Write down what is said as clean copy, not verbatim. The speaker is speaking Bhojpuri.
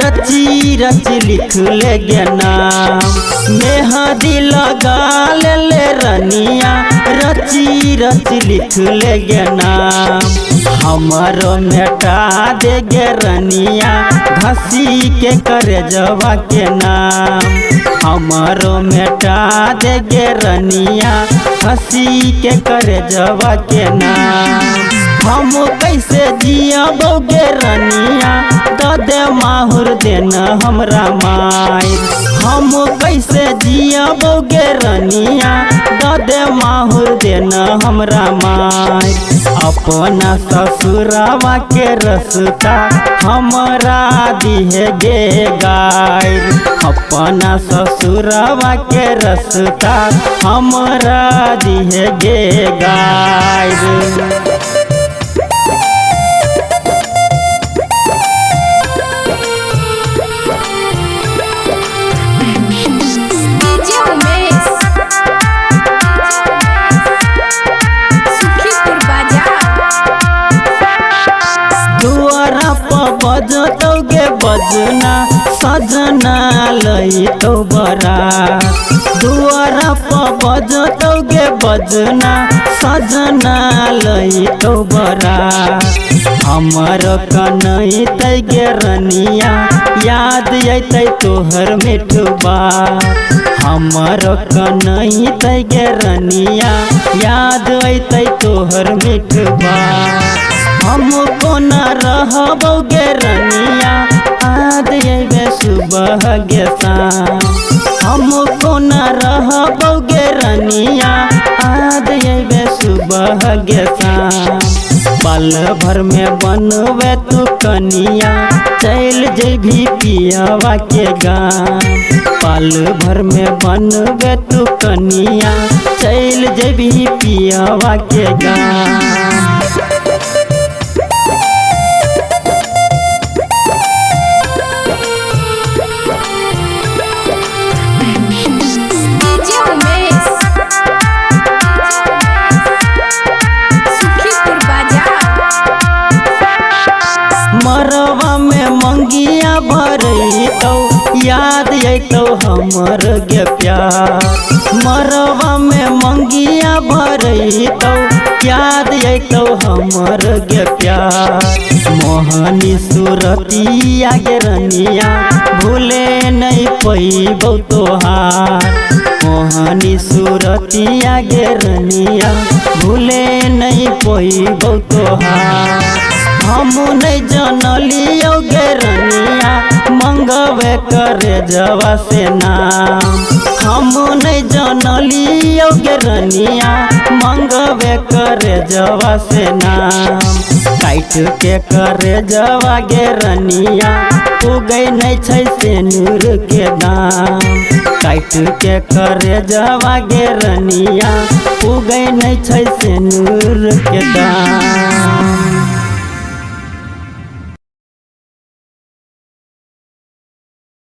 रची रची लिख ले गे नाम। मेहंदी लगा ले रनिया रची रची लिख ले गे नाम। हमारो मेटा दे गे रनिया घसी के करे जवा के नाम। हमारो मेटा दे गे रनिया घसी के करे जवा के नाम। हम कैसे जियबोगे रनिया दे माहुर देना हमरा माई। हम कैसे जियबोगे रनिया दे माहुर देना हमरा माई। अपना ससुरावा के रस्ता हमरा दिहे गे गाय। अपना ससुरावा के रस्ता हमरा दिहे गे गाय। बजतोगे बजना सजना लई तो बरा। दुआरा पर बजतोगे बजना सजना लई तो बरा। हमर कनई तैगे रनिया याद अतै तोहर मिठबा। हमर कनई तैगे रनिया याद अतै तोहर मिठबा। हम कोना रहबोगे रनिया आज अइबे सुबह गे शाम। हम कोना रहबोगे रनिया आज अइबे सुबह गे शाम। पल भर में बनवे तू कनिया चल जेभी पियावा के गाम। पल भर में बनवे तू कनिया चल जेभी पियावा के गाम। मरवा में मंगिया भरई तो याद अतौ हमर गे प्यार। मरवा में मंगिया भरई तो याद अतौ हमर गे प्यार। मोहनी सूरतिया गे रनिया भूले नहीं पैबौ तोहार। मोहनी सूरतिया गे रनिया भूले नहीं पैबौ तोहार। हम नहीं जानलियो गे रनिया मंगवे करे जवा से नाम। हम नहीं जानलियो गे रनिया मंगवे करे जवा से नाम। काट के करे जवा गे रनिया उगै नहीं छै सेनुर के दाम। काट के करे जवा गे रनिया उगै नहीं छै सेनुर के दाम।